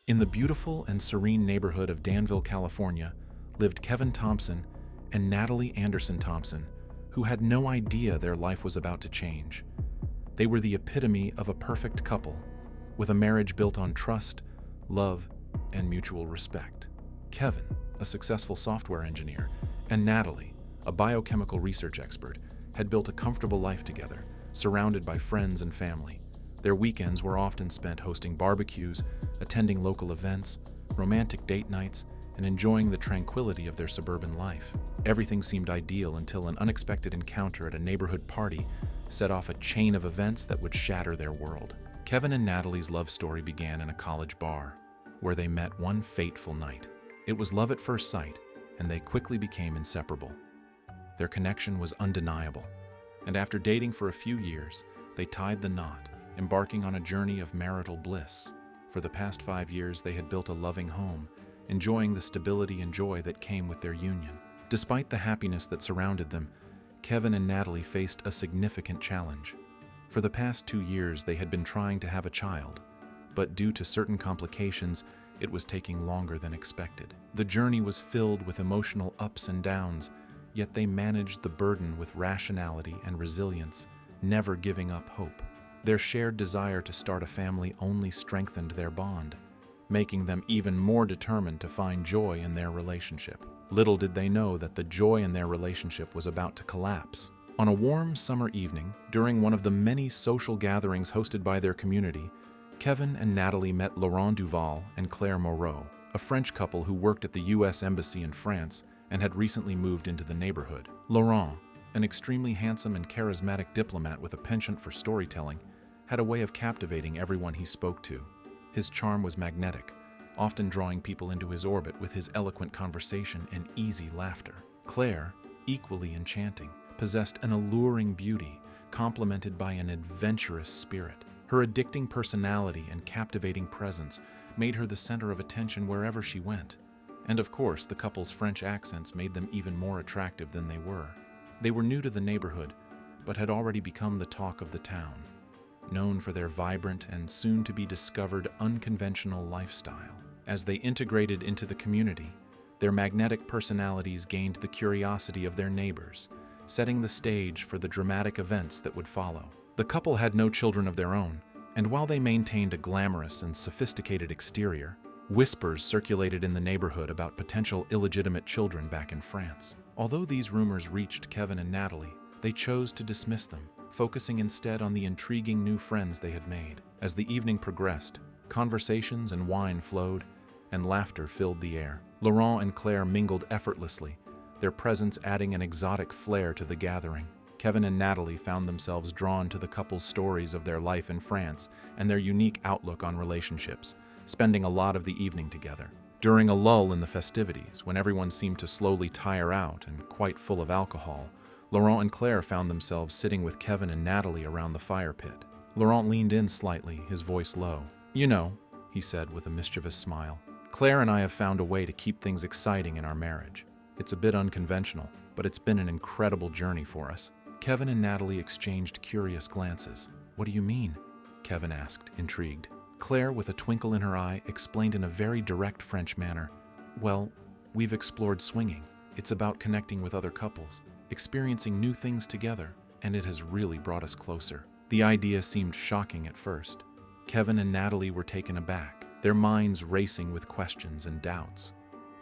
In the beautiful and serene neighborhood of Danville, California, lived Kevin Thompson and Natalie Thompson, who had no idea their life was about to change. They were the epitome of a perfect couple, with a marriage built on trust, love, and mutual respect. Kevin, a successful software engineer, and Natalie, a biochemical research expert, had built a comfortable life together, surrounded by friends and family. Their weekends were often spent hosting barbecues, attending local events, romantic date nights, and enjoying the tranquility of their suburban life. Everything seemed ideal until an unexpected encounter at a neighborhood party set off a chain of events that would shatter their world. Kevin and Natalie's love story began in a college bar, where they met one fateful night. It was love at first sight, and they quickly became inseparable. Their connection was undeniable, and after dating for a few years, they tied the knot, embarking on a journey of marital bliss. For the past 5 years, they had built a loving home, enjoying the stability and joy that came with their union. Despite the happiness that surrounded them, Kevin and Natalie faced a significant challenge. For the past 2 years, they had been trying to have a child, but due to certain complications, it was taking longer than expected. The journey was filled with emotional ups and downs, yet they managed the burden with rationality and resilience, never giving up hope. Their shared desire to start a family only strengthened their bond, making them even more determined to find joy in their relationship. Little did they know that the joy in their relationship was about to collapse. On a warm summer evening, during one of the many social gatherings hosted by their community, Kevin and Natalie met Laurent and Claire, a French couple who worked at the U.S. Embassy in France and had recently moved into the neighborhood. Laurent, an extremely handsome and charismatic diplomat with a penchant for storytelling, had a way of captivating everyone he spoke to. His charm was magnetic, often drawing people into his orbit with his eloquent conversation and easy laughter. Claire, equally enchanting, possessed an alluring beauty, complemented by an adventurous spirit. Her addicting personality and captivating presence made her the center of attention wherever she went. And of course, the couple's French accents made them even more attractive than they were. They were new to the neighborhood, but had already become the talk of the town, known for their vibrant and soon-to-be-discovered unconventional lifestyle. As they integrated into the community, their magnetic personalities gained the curiosity of their neighbors, setting the stage for the dramatic events that would follow. The couple had no children of their own, and while they maintained a glamorous and sophisticated exterior, whispers circulated in the neighborhood about potential illegitimate children back in France. Although these rumors reached Kevin and Natalie, they chose to dismiss them, focusing instead on the intriguing new friends they had made. As the evening progressed, conversations and wine flowed, and laughter filled the air. Laurent and Claire mingled effortlessly, their presence adding an exotic flair to the gathering. Kevin and Natalie found themselves drawn to the couple's stories of their life in France and their unique outlook on relationships, spending a lot of the evening together. During a lull in the festivities, when everyone seemed to slowly tire out and quite full of alcohol, Laurent and Claire found themselves sitting with Kevin and Natalie around the fire pit. Laurent leaned in slightly, his voice low. "You know," he said with a mischievous smile, "Claire and I have found a way to keep things exciting in our marriage. It's a bit unconventional, but it's been an incredible journey for us." Kevin and Natalie exchanged curious glances. "What do you mean?" Kevin asked, intrigued. Claire, with a twinkle in her eye, explained in a very direct French manner, "Well, we've explored swinging. It's about connecting with other couples, experiencing new things together, and it has really brought us closer." The idea seemed shocking at first. Kevin and Natalie were taken aback, their minds racing with questions and doubts.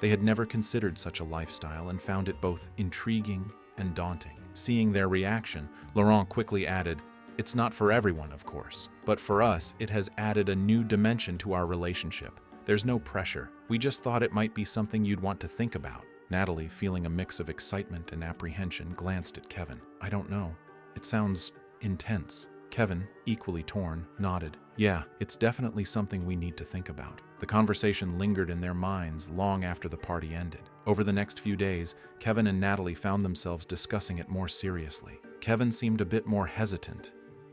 They had never considered such a lifestyle and found it both intriguing and daunting. Seeing their reaction, Laurent quickly added, "It's not for everyone, of course, but for us, it has added a new dimension to our relationship. There's no pressure. We just thought it might be something you'd want to think about." Natalie, feeling a mix of excitement and apprehension, glanced at Kevin. "I don't know. It sounds intense." Kevin, equally torn, nodded. "Yeah, it's definitely something we need to think about." The conversation lingered in their minds long after the party ended. Over the next few days, Kevin and Natalie found themselves discussing it more seriously. Kevin seemed a bit more hesitant,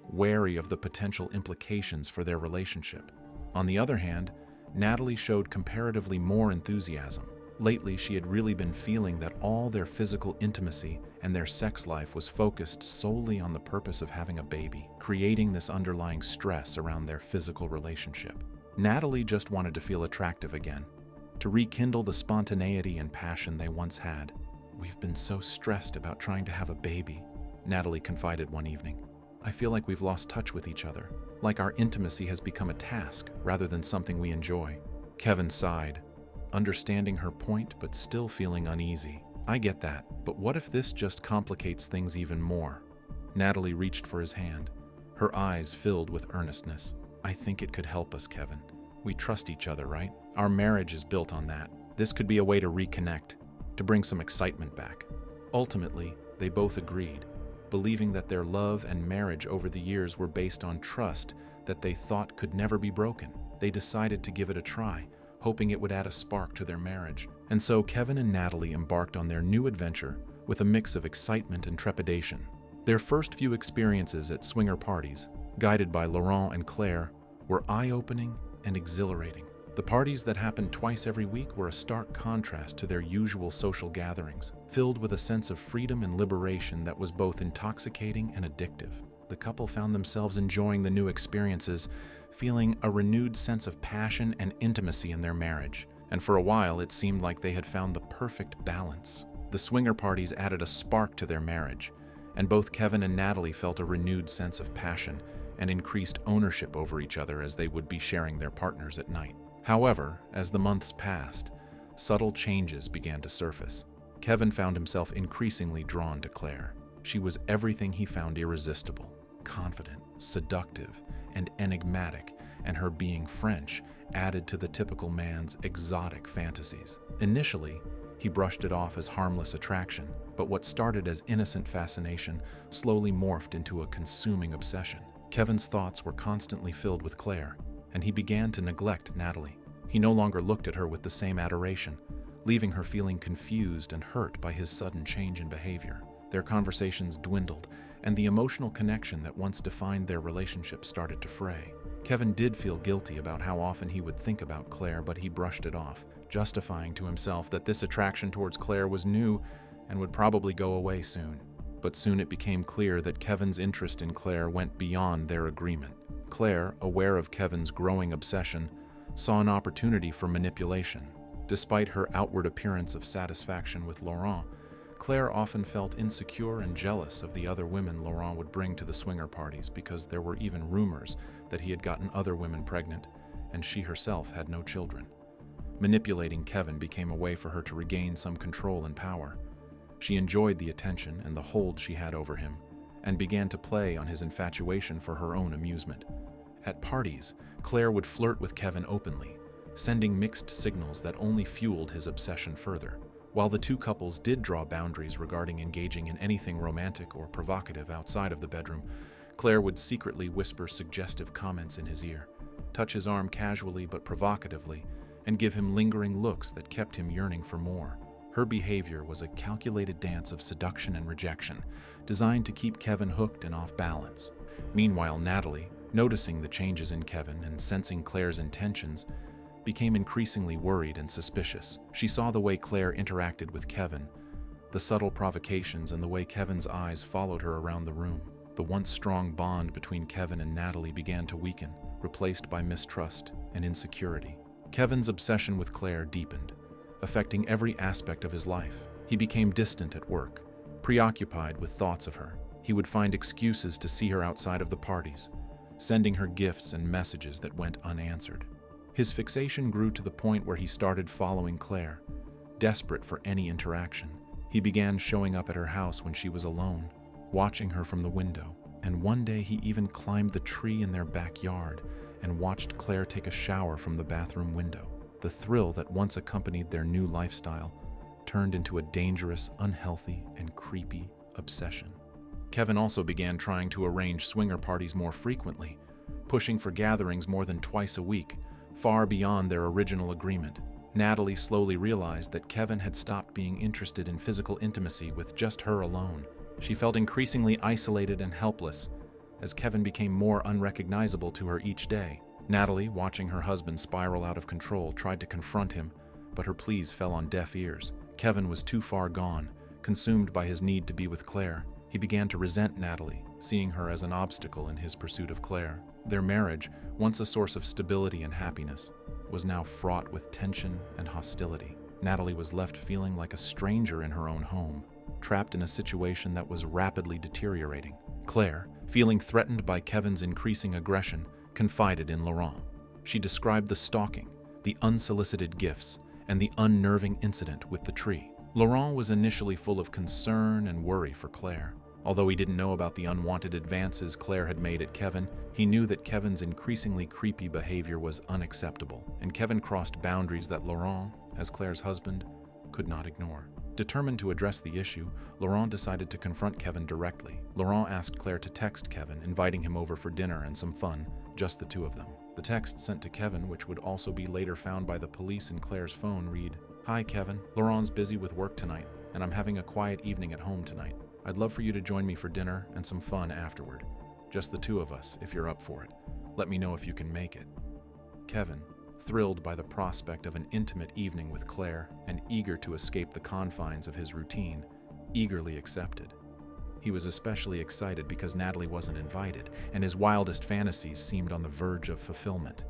wary of the potential implications for their relationship. On the other hand, Natalie showed comparatively more enthusiasm. Lately, she had really been feeling that all their physical intimacy and their sex life was focused solely on the purpose of having a baby, creating this underlying stress around their physical relationship. Natalie just wanted to feel attractive again, to rekindle the spontaneity and passion they once had. "We've been so stressed about trying to have a baby," Natalie confided one evening. "I feel like we've lost touch with each other, like our intimacy has become a task rather than something we enjoy." Kevin sighed, understanding her point but still feeling uneasy. "I get that, but what if this just complicates things even more?" Natalie reached for his hand, her eyes filled with earnestness. "I think it could help us, Kevin. We trust each other, right? Our marriage is built on that. This could be a way to reconnect, to bring some excitement back." Ultimately, they both agreed, believing that their love and marriage over the years were based on trust that they thought could never be broken. They decided to give it a try, hoping it would add a spark to their marriage. And so Kevin and Natalie embarked on their new adventure with a mix of excitement and trepidation. Their first few experiences at swinger parties, guided by Laurent and Claire, were eye-opening and exhilarating. The parties that happened twice every week were a stark contrast to their usual social gatherings, filled with a sense of freedom and liberation that was both intoxicating and addictive. The couple found themselves enjoying the new experiences, feeling a renewed sense of passion and intimacy in their marriage. And for a while, it seemed like they had found the perfect balance. The swinger parties added a spark to their marriage, and both Kevin and Natalie felt a renewed sense of passion and increased ownership over each other as they would be sharing their partners at night. However, as the months passed, subtle changes began to surface. Kevin found himself increasingly drawn to Claire. She was everything he found irresistible: confident, seductive, and enigmatic, and her being French added to the typical man's exotic fantasies. Initially, he brushed it off as harmless attraction, but what started as innocent fascination slowly morphed into a consuming obsession. Kevin's thoughts were constantly filled with Claire, and he began to neglect Natalie. He no longer looked at her with the same adoration, leaving her feeling confused and hurt by his sudden change in behavior. Their conversations dwindled, and the emotional connection that once defined their relationship started to fray. Kevin did feel guilty about how often he would think about Claire, but he brushed it off, justifying to himself that this attraction towards Claire was new and would probably go away soon. But soon it became clear that Kevin's interest in Claire went beyond their agreement. Claire, aware of Kevin's growing obsession, saw an opportunity for manipulation. Despite her outward appearance of satisfaction with Laurent, Claire often felt insecure and jealous of the other women Laurent would bring to the swinger parties, because there were even rumors that he had gotten other women pregnant, and she herself had no children. Manipulating Kevin became a way for her to regain some control and power. She enjoyed the attention and the hold she had over him, and began to play on his infatuation for her own amusement. At parties, Claire would flirt with Kevin openly, sending mixed signals that only fueled his obsession further. While the two couples did draw boundaries regarding engaging in anything romantic or provocative outside of the bedroom, Claire would secretly whisper suggestive comments in his ear, touch his arm casually but provocatively, and give him lingering looks that kept him yearning for more. Her behavior was a calculated dance of seduction and rejection, designed to keep Kevin hooked and off balance. Meanwhile, Natalie, noticing the changes in Kevin and sensing Claire's intentions, became increasingly worried and suspicious. She saw the way Claire interacted with Kevin, the subtle provocations, and the way Kevin's eyes followed her around the room. The once strong bond between Kevin and Natalie began to weaken, replaced by mistrust and insecurity. Kevin's obsession with Claire deepened, affecting every aspect of his life. He became distant at work, preoccupied with thoughts of her. He would find excuses to see her outside of the parties, sending her gifts and messages that went unanswered. His fixation grew to the point where he started following Claire, desperate for any interaction. He began showing up at her house when she was alone, watching her from the window, and one day he even climbed the tree in their backyard and watched Claire take a shower from the bathroom window. The thrill that once accompanied their new lifestyle turned into a dangerous, unhealthy, and creepy obsession. Kevin also began trying to arrange swinger parties more frequently, pushing for gatherings more than twice a week, far beyond their original agreement. Natalie slowly realized that Kevin had stopped being interested in physical intimacy with just her alone. She felt increasingly isolated and helpless as Kevin became more unrecognizable to her each day. Natalie, watching her husband spiral out of control, tried to confront him, but her pleas fell on deaf ears. Kevin was too far gone, consumed by his need to be with Claire. He began to resent Natalie, seeing her as an obstacle in his pursuit of Claire. Their marriage, once a source of stability and happiness, was now fraught with tension and hostility. Natalie was left feeling like a stranger in her own home, trapped in a situation that was rapidly deteriorating. Claire, feeling threatened by Kevin's increasing aggression, confided in Laurent. She described the stalking, the unsolicited gifts, and the unnerving incident with the tree. Laurent was initially full of concern and worry for Claire. Although he didn't know about the unwanted advances Claire had made at Kevin, he knew that Kevin's increasingly creepy behavior was unacceptable, and Kevin crossed boundaries that Laurent, as Claire's husband, could not ignore. Determined to address the issue, Laurent decided to confront Kevin directly. Laurent asked Claire to text Kevin, inviting him over for dinner and some fun, just the two of them. The text sent to Kevin, which would also be later found by the police in Claire's phone, read, "Hi Kevin, Laurent's busy with work tonight, and I'm having a quiet evening at home tonight. I'd love for you to join me for dinner and some fun afterward. Just the two of us, if you're up for it. Let me know if you can make it." Kevin, thrilled by the prospect of an intimate evening with Claire and eager to escape the confines of his routine, eagerly accepted. He was especially excited because Natalie wasn't invited, and his wildest fantasies seemed on the verge of fulfillment.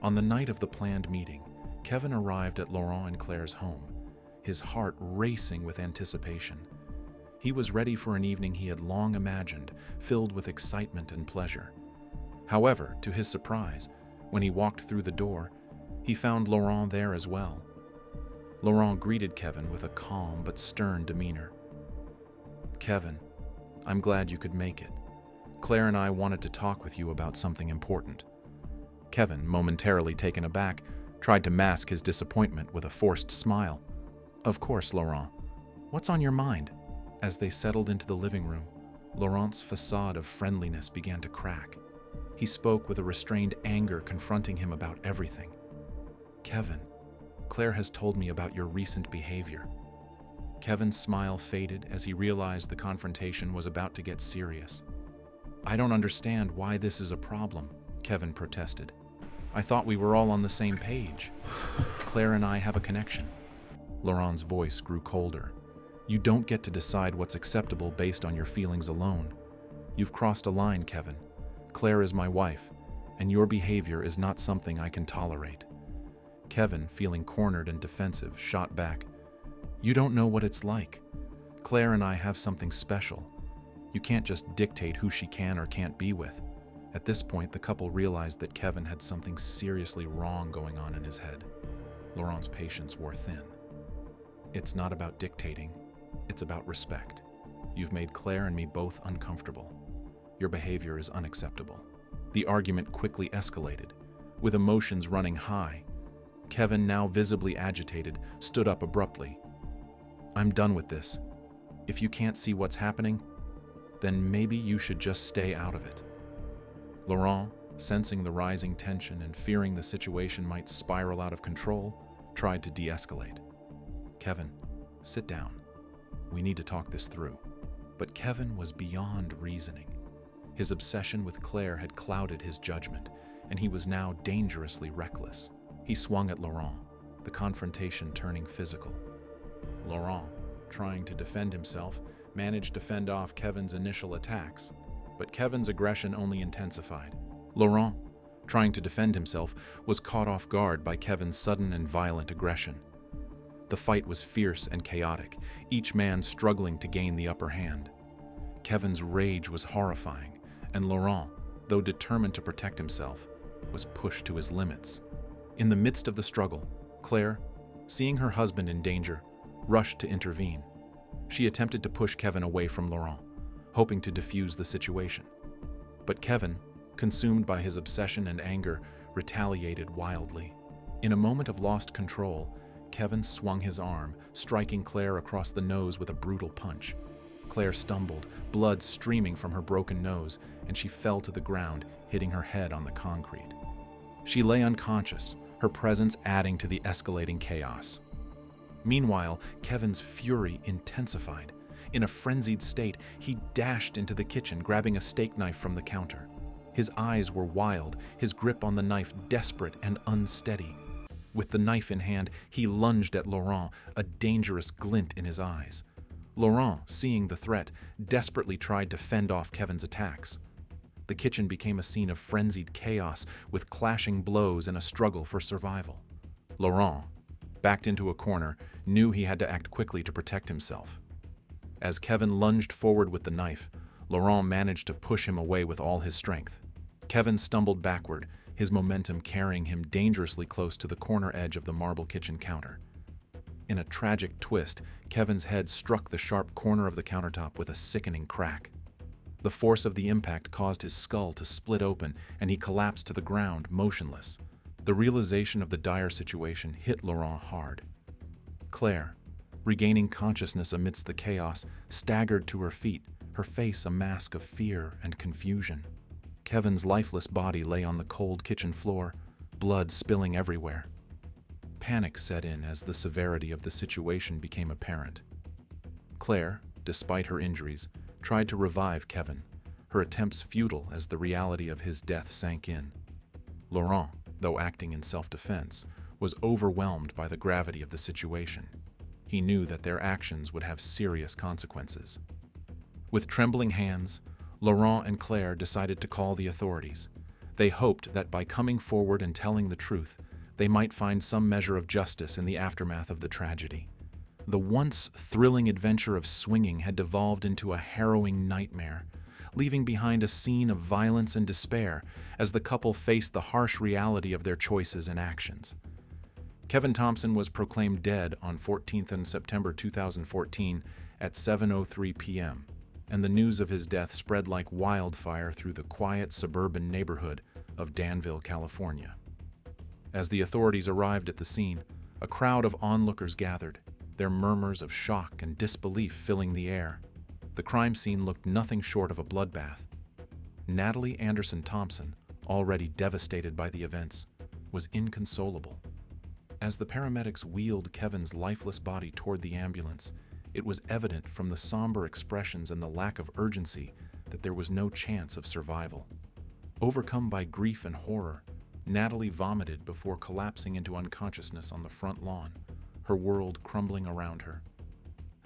On the night of the planned meeting, Kevin arrived at Laurent and Claire's home, his heart racing with anticipation. He was ready for an evening he had long imagined, filled with excitement and pleasure. However, to his surprise, when he walked through the door, he found Laurent there as well. Laurent greeted Kevin with a calm but stern demeanor. "Kevin, I'm glad you could make it. Claire and I wanted to talk with you about something important." Kevin, momentarily taken aback, tried to mask his disappointment with a forced smile. "Of course, Laurent. What's on your mind?" As they settled into the living room, Laurent's facade of friendliness began to crack. He spoke with a restrained anger, confronting him about everything. "Kevin, Claire has told me about your recent behavior." Kevin's smile faded as he realized the confrontation was about to get serious. "I don't understand why this is a problem," Kevin protested. "I thought we were all on the same page. Claire and I have a connection." Laurent's voice grew colder. "You don't get to decide what's acceptable based on your feelings alone. You've crossed a line, Kevin. Claire is my wife, and your behavior is not something I can tolerate." Kevin, feeling cornered and defensive, shot back, "You don't know what it's like. Claire and I have something special. You can't just dictate who she can or can't be with." At this point, the couple realized that Kevin had something seriously wrong going on in his head. Laurent's patience wore thin. "It's not about dictating. It's about respect. You've made Claire and me both uncomfortable. Your behavior is unacceptable." The argument quickly escalated, with emotions running high. Kevin, now visibly agitated, stood up abruptly. "I'm done with this. If you can't see what's happening, then maybe you should just stay out of it." Laurent, sensing the rising tension and fearing the situation might spiral out of control, tried to de-escalate. "Kevin, sit down. We need to talk this through." But Kevin was beyond reasoning. His obsession with Claire had clouded his judgment, and he was now dangerously reckless. He swung at Laurent, the confrontation turning physical. Laurent, trying to defend himself, managed to fend off Kevin's initial attacks, but Kevin's aggression only intensified. Laurent, trying to defend himself, was caught off guard by Kevin's sudden and violent aggression. The fight was fierce and chaotic, each man struggling to gain the upper hand. Kevin's rage was horrifying, and Laurent, though determined to protect himself, was pushed to his limits. In the midst of the struggle, Claire, seeing her husband in danger, rushed to intervene. She attempted to push Kevin away from Laurent, hoping to defuse the situation. But Kevin, consumed by his obsession and anger, retaliated wildly. In a moment of lost control, Kevin swung his arm, striking Claire across the nose with a brutal punch. Claire stumbled, blood streaming from her broken nose, and she fell to the ground, hitting her head on the concrete. She lay unconscious, her presence adding to the escalating chaos. Meanwhile, Kevin's fury intensified. In a frenzied state, he dashed into the kitchen, grabbing a steak knife from the counter. His eyes were wild, his grip on the knife desperate and unsteady. With the knife in hand, he lunged at Laurent, a dangerous glint in his eyes. Laurent, seeing the threat, desperately tried to fend off Kevin's attacks. The kitchen became a scene of frenzied chaos with clashing blows and a struggle for survival. Laurent, backed into a corner, knew he had to act quickly to protect himself. As Kevin lunged forward with the knife, Laurent managed to push him away with all his strength. Kevin stumbled backward, his momentum carrying him dangerously close to the corner edge of the marble kitchen counter. In a tragic twist, Kevin's head struck the sharp corner of the countertop with a sickening crack. The force of the impact caused his skull to split open, and he collapsed to the ground, motionless. The realization of the dire situation hit Laurent hard. Claire, regaining consciousness amidst the chaos, staggered to her feet, her face a mask of fear and confusion. Kevin's lifeless body lay on the cold kitchen floor, blood spilling everywhere. Panic set in as the severity of the situation became apparent. Claire, despite her injuries, tried to revive Kevin, her attempts futile as the reality of his death sank in. Laurent, though acting in self-defense, was overwhelmed by the gravity of the situation. He knew that their actions would have serious consequences. With trembling hands, Laurent and Claire decided to call the authorities. They hoped that by coming forward and telling the truth, they might find some measure of justice in the aftermath of the tragedy. The once thrilling adventure of swinging had devolved into a harrowing nightmare, leaving behind a scene of violence and despair as the couple faced the harsh reality of their choices and actions. Kevin Thompson was proclaimed dead on 14th of September 2014 at 7:03 p.m., and the news of his death spread like wildfire through the quiet suburban neighborhood of Danville, California. As the authorities arrived at the scene, a crowd of onlookers gathered, their murmurs of shock and disbelief filling the air. The crime scene looked nothing short of a bloodbath. Natalie Thompson, already devastated by the events, was inconsolable. As the paramedics wheeled Kevin's lifeless body toward the ambulance, it was evident from the somber expressions and the lack of urgency that there was no chance of survival. Overcome by grief and horror, Natalie vomited before collapsing into unconsciousness on the front lawn, her world crumbling around her.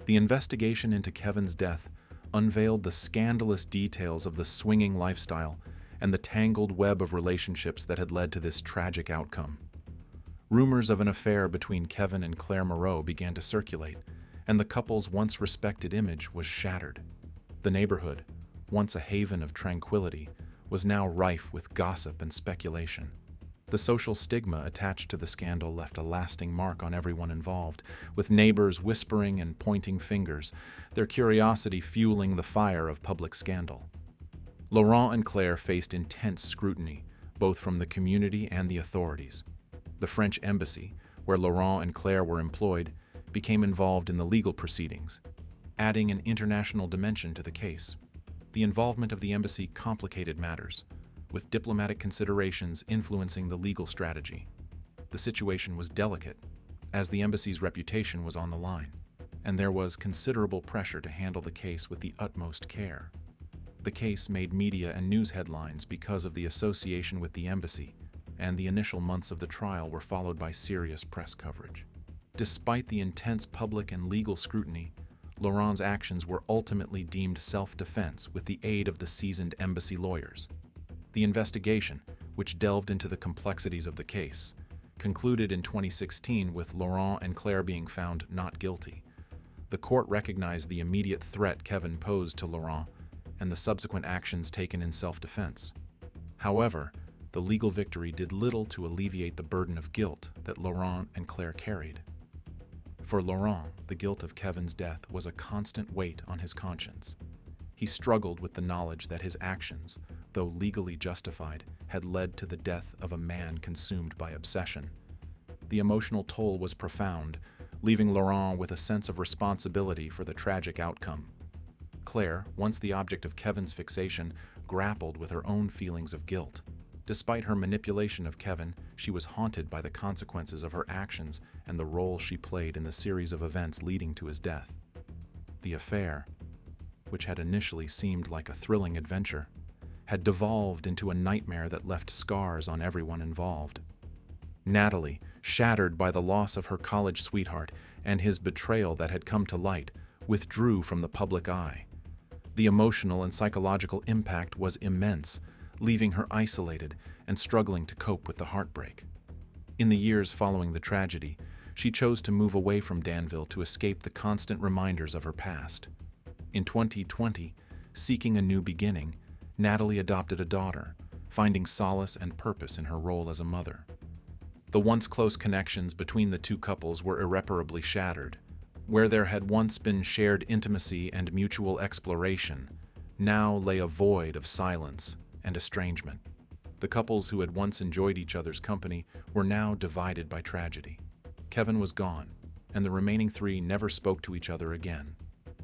The investigation into Kevin's death unveiled the scandalous details of the swinging lifestyle and the tangled web of relationships that had led to this tragic outcome. Rumors of an affair between Kevin and Claire Moreau began to circulate, and the couple's once respected image was shattered. The neighborhood, once a haven of tranquility, was now rife with gossip and speculation. The social stigma attached to the scandal left a lasting mark on everyone involved, with neighbors whispering and pointing fingers, their curiosity fueling the fire of public scandal. Laurent and Claire faced intense scrutiny, both from the community and the authorities. The French embassy, where Laurent and Claire were employed, became involved in the legal proceedings, adding an international dimension to the case. The involvement of the embassy complicated matters, with diplomatic considerations influencing the legal strategy. The situation was delicate, as the embassy's reputation was on the line, and there was considerable pressure to handle the case with the utmost care. The case made media and news headlines because of the association with the embassy, and the initial months of the trial were followed by serious press coverage. Despite the intense public and legal scrutiny, Laurent's actions were ultimately deemed self-defense with the aid of the seasoned embassy lawyers. The investigation, which delved into the complexities of the case, concluded in 2016 with Laurent and Claire being found not guilty. The court recognized the immediate threat Kevin posed to Laurent and the subsequent actions taken in self-defense. However, the legal victory did little to alleviate the burden of guilt that Laurent and Claire carried. For Laurent, the guilt of Kevin's death was a constant weight on his conscience. He struggled with the knowledge that his actions, though legally justified, had led to the death of a man consumed by obsession. The emotional toll was profound, leaving Laurent with a sense of responsibility for the tragic outcome. Claire, once the object of Kevin's fixation, grappled with her own feelings of guilt. Despite her manipulation of Kevin, she was haunted by the consequences of her actions and the role she played in the series of events leading to his death. The affair, which had initially seemed like a thrilling adventure, had devolved into a nightmare that left scars on everyone involved. Natalie, shattered by the loss of her college sweetheart and his betrayal that had come to light, withdrew from the public eye. The emotional and psychological impact was immense, leaving her isolated and struggling to cope with the heartbreak. In the years following the tragedy, she chose to move away from Danville to escape the constant reminders of her past. In 2020, seeking a new beginning, Natalie adopted a daughter, finding solace and purpose in her role as a mother. The once close connections between the two couples were irreparably shattered. Where there had once been shared intimacy and mutual exploration, now lay a void of silence and estrangement. The couples who had once enjoyed each other's company were now divided by tragedy. Kevin was gone, and the remaining three never spoke to each other again.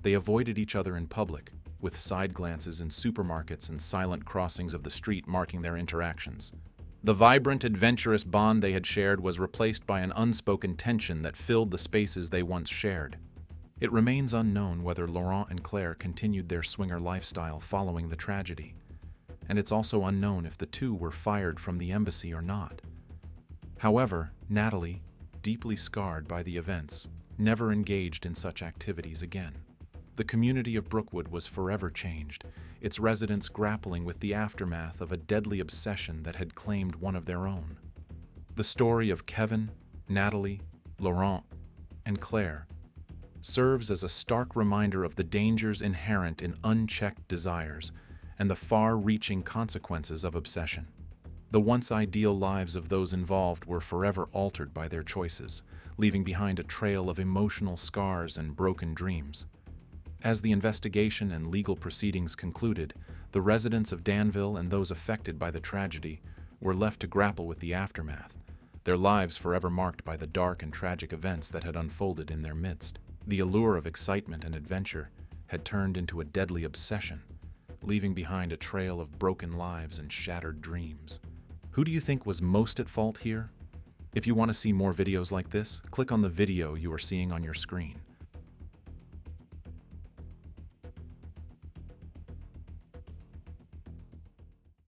They avoided each other in public, with side glances in supermarkets and silent crossings of the street marking their interactions. The vibrant, adventurous bond they had shared was replaced by an unspoken tension that filled the spaces they once shared. It remains unknown whether Laurent and Claire continued their swinger lifestyle following the tragedy, and it's also unknown if the two were fired from the embassy or not. However, Natalie, deeply scarred by the events, never engaged in such activities again. The community of Brookwood was forever changed, its residents grappling with the aftermath of a deadly obsession that had claimed one of their own. The story of Kevin, Natalie, Laurent, and Claire serves as a stark reminder of the dangers inherent in unchecked desires and the far-reaching consequences of obsession. The once ideal lives of those involved were forever altered by their choices, leaving behind a trail of emotional scars and broken dreams. As the investigation and legal proceedings concluded, the residents of Danville and those affected by the tragedy were left to grapple with the aftermath, their lives forever marked by the dark and tragic events that had unfolded in their midst. The allure of excitement and adventure had turned into a deadly obsession, leaving behind a trail of broken lives and shattered dreams. Who do you think was most at fault here? If you want to see more videos like this, click on the video you are seeing on your screen.